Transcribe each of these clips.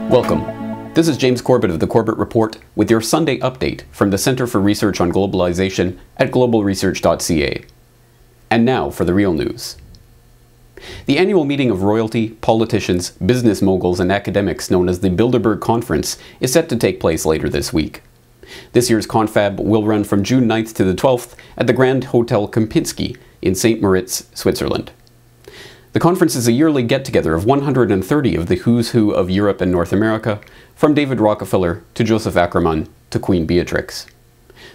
Welcome. This is James Corbett of the Corbett Report with your Sunday update from the Center for Research on Globalization at globalresearch.ca. And now for the real news. The annual meeting of royalty, politicians, business moguls, and academics known as the Bilderberg Conference is set to take place later this week. This year's confab will run from June 9th to the 12th at the Grand Hotel Kempinski in St. Moritz, Switzerland. The conference is a yearly get-together of 130 of the who's who of Europe and North America, from David Rockefeller to Joseph Ackerman to Queen Beatrix.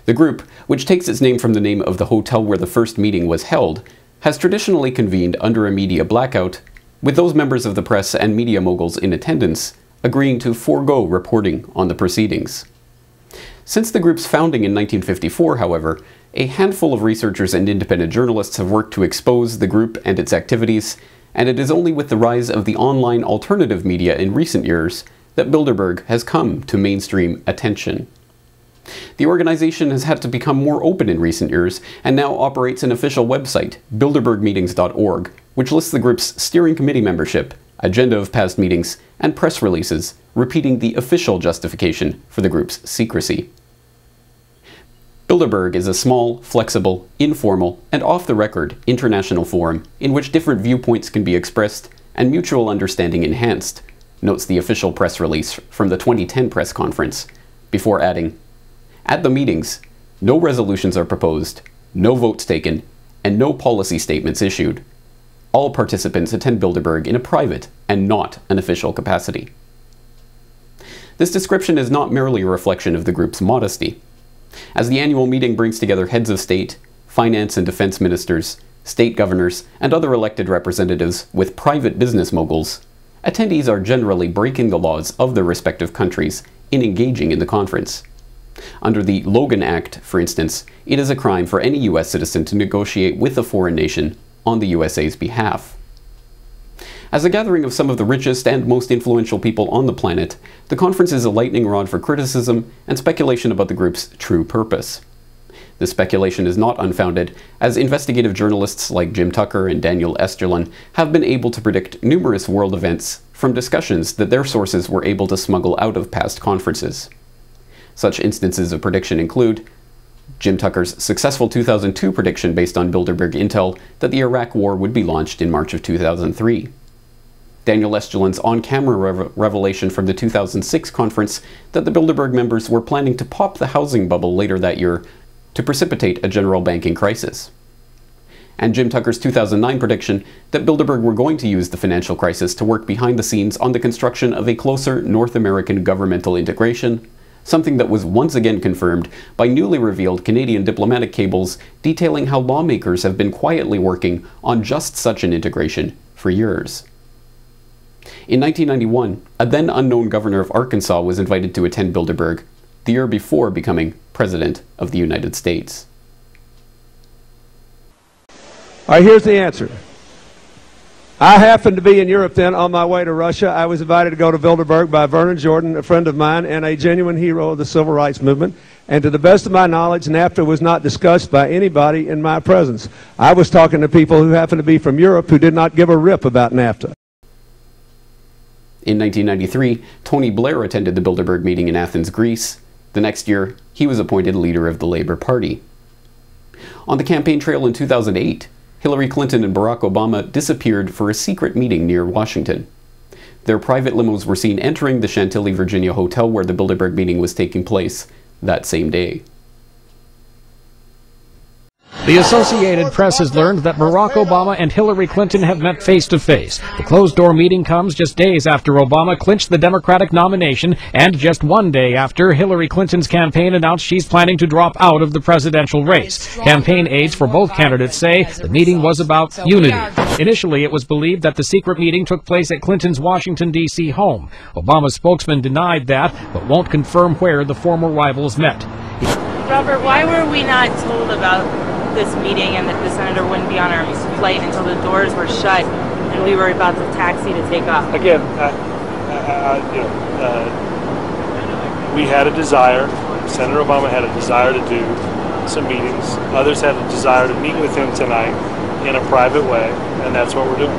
The group, which takes its name from the name of the hotel where the first meeting was held, has traditionally convened under a media blackout, with those members of the press and media moguls in attendance agreeing to forego reporting on the proceedings. Since the group's founding in 1954, however, a handful of researchers and independent journalists have worked to expose the group and its activities, and it is only with the rise of the online alternative media in recent years that Bilderberg has come to mainstream attention. The organization has had to become more open in recent years and now operates an official website, bilderbergmeetings.org, which lists the group's steering committee membership, agenda of past meetings, and press releases, repeating the official justification for the group's secrecy. Bilderberg is a small, flexible, informal, and off-the-record international forum in which different viewpoints can be expressed and mutual understanding enhanced, notes the official press release from the 2010 press conference, before adding, "At the meetings, no resolutions are proposed, no votes taken, and no policy statements issued. All participants attend Bilderberg in a private and not an official capacity." This description is not merely a reflection of the group's modesty. As the annual meeting brings together heads of state, finance and defense ministers, state governors, and other elected representatives with private business moguls, attendees are generally breaking the laws of their respective countries in engaging in the conference. Under the Logan Act, for instance, it is a crime for any U.S. citizen to negotiate with a foreign nation on the USA's behalf. As a gathering of some of the richest and most influential people on the planet, the conference is a lightning rod for criticism and speculation about the group's true purpose. The speculation is not unfounded, as investigative journalists like Jim Tucker and Daniel Esterlin have been able to predict numerous world events from discussions that their sources were able to smuggle out of past conferences. Such instances of prediction include Jim Tucker's successful 2002 prediction based on Bilderberg intel that the Iraq War would be launched in March of 2003. Daniel Esterlin's on-camera revelation from the 2006 conference that the Bilderberg members were planning to pop the housing bubble later that year to precipitate a general banking crisis. And Jim Tucker's 2009 prediction that Bilderberg were going to use the financial crisis to work behind the scenes on the construction of a closer North American governmental integration, something that was once again confirmed by newly revealed Canadian diplomatic cables detailing how lawmakers have been quietly working on just such an integration for years. In 1991, a then unknown governor of Arkansas was invited to attend Bilderberg, the year before becoming President of the United States. All right, here's the answer. I happened to be in Europe then on my way to Russia. I was invited to go to Bilderberg by Vernon Jordan, a friend of mine and a genuine hero of the civil rights movement. And to the best of my knowledge, NAFTA was not discussed by anybody in my presence. I was talking to people who happened to be from Europe who did not give a rip about NAFTA. In 1993, Tony Blair attended the Bilderberg meeting in Athens, Greece. The next year, he was appointed leader of the Labour Party. On the campaign trail in 2008, Hillary Clinton and Barack Obama disappeared for a secret meeting near Washington. Their private limos were seen entering the Chantilly, Virginia hotel where the Bilderberg meeting was taking place that same day. The Associated Press has learned that Barack Obama and Hillary Clinton have met face-to-face. The closed-door meeting comes just days after Obama clinched the Democratic nomination and just one day after Hillary Clinton's campaign announced she's planning to drop out of the presidential race. Campaign aides for both candidates say the meeting was about unity. Initially, it was believed that the secret meeting took place at Clinton's Washington, D.C. home. Obama's spokesman denied that, but won't confirm where the former rivals met. Robert, why were we not told about this meeting and that the senator wouldn't be on our flight until the doors were shut and we were about to taxi to take off? Again, we had a desire, Senator Obama had a desire to do some meetings. Others had a desire to meet with him tonight in a private way, and that's what we're doing.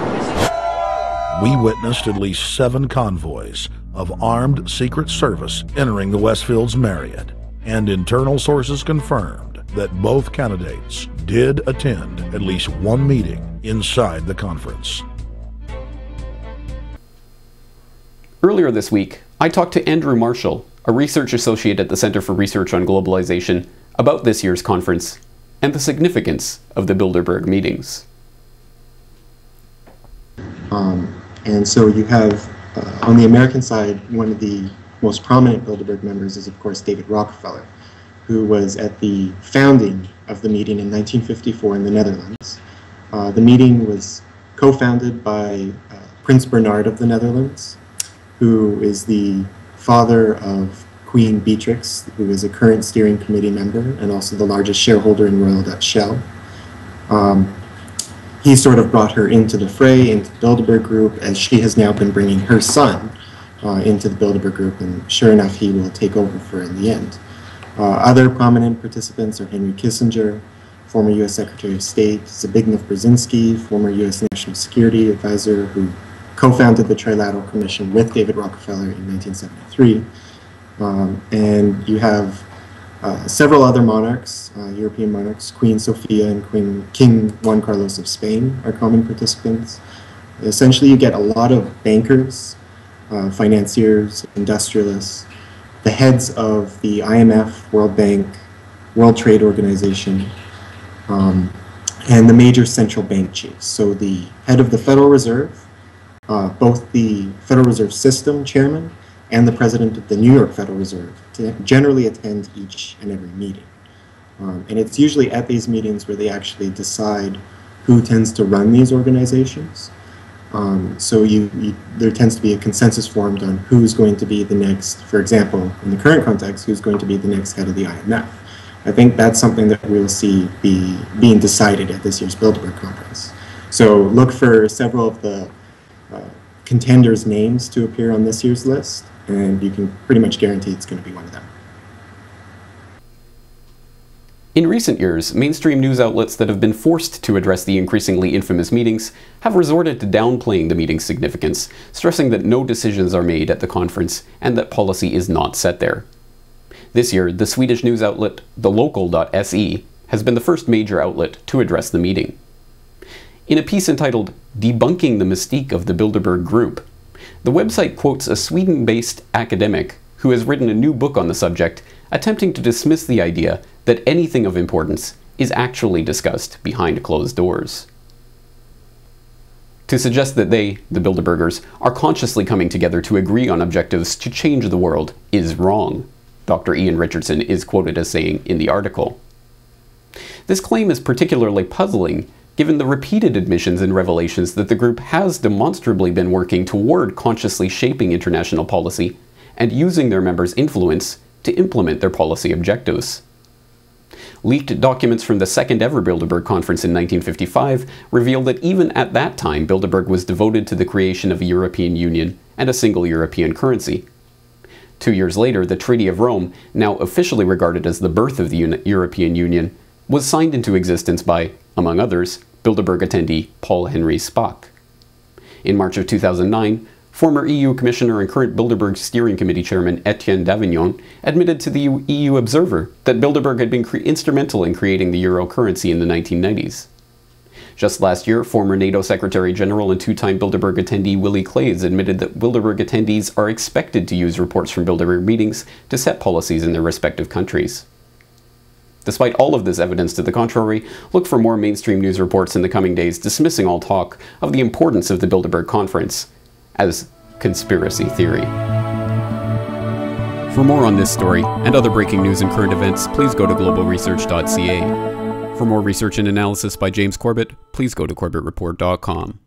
We witnessed at least 7 convoys of armed Secret Service entering the Westfield's Marriott, and internal sources confirmed that both candidates did attend at least one meeting inside the conference. Earlier this week, I talked to Andrew Marshall, a research associate at the Center for Research on Globalization, about this year's conference and the significance of the Bilderberg meetings. And so you have, on the American side, one of the most prominent Bilderberg members is, of course, David Rockefeller, who was at the founding of the meeting in 1954 in the Netherlands. The meeting was co-founded by Prince Bernhard of the Netherlands, who is the father of Queen Beatrix, who is a current steering committee member and also the largest shareholder in Royal Dutch Shell. He sort of brought her into the fray, into the Bilderberg Group, as she has now been bringing her son into the Bilderberg Group, and sure enough, he will take over for her in the end. Other prominent participants are Henry Kissinger, former U.S. Secretary of State, Zbigniew Brzezinski, former U.S. National Security Advisor, who co-founded the Trilateral Commission with David Rockefeller in 1973. And you have several other monarchs, European monarchs, Queen Sofia and King Juan Carlos of Spain are common participants. Essentially, you get a lot of bankers, financiers, industrialists, the heads of the IMF, World Bank, World Trade Organization, and the major central bank chiefs. So the head of the Federal Reserve, both the Federal Reserve System chairman and the president of the New York Federal Reserve generally attend each and every meeting. And it's usually at these meetings where they actually decide who tends to run these organizations. So there tends to be a consensus formed on who's going to be the next, for example, in the current context, who's going to be the next head of the IMF. I think that's something that we'll see being decided at this year's Bilderberg conference. So look for several of the contenders' names to appear on this year's list, and you can pretty much guarantee it's going to be one of them. In recent years, mainstream news outlets that have been forced to address the increasingly infamous meetings have resorted to downplaying the meeting's significance, stressing that no decisions are made at the conference and that policy is not set there. This year, the Swedish news outlet thelocal.se has been the first major outlet to address the meeting. In a piece entitled "Debunking the Mystique of the Bilderberg Group," the website quotes a Sweden-based academic who has written a new book on the subject, attempting to dismiss the idea that anything of importance is actually discussed behind closed doors. To suggest that they, the Bilderbergers, are consciously coming together to agree on objectives to change the world is wrong, Dr. Ian Richardson is quoted as saying in the article. This claim is particularly puzzling given the repeated admissions and revelations that the group has demonstrably been working toward consciously shaping international policy and using their members' influence to implement their policy objectives. Leaked documents from the second ever Bilderberg conference in 1955 reveal that even at that time Bilderberg was devoted to the creation of a European Union and a single European currency. 2 years later, the Treaty of Rome, now officially regarded as the birth of the European Union, was signed into existence by, among others, Bilderberg attendee Paul Henry Spaak. In March of 2009, former EU Commissioner and current Bilderberg Steering Committee Chairman Etienne Davignon admitted to the EU Observer that Bilderberg had been instrumental in creating the euro currency in the 1990s. Just last year, former NATO Secretary General and two-time Bilderberg attendee Willy Claes admitted that Bilderberg attendees are expected to use reports from Bilderberg meetings to set policies in their respective countries. Despite all of this evidence to the contrary, look for more mainstream news reports in the coming days dismissing all talk of the importance of the Bilderberg Conference as conspiracy theory. For more on this story and other breaking news and current events, please go to globalresearch.ca. For more research and analysis by James Corbett, please go to corbettreport.com.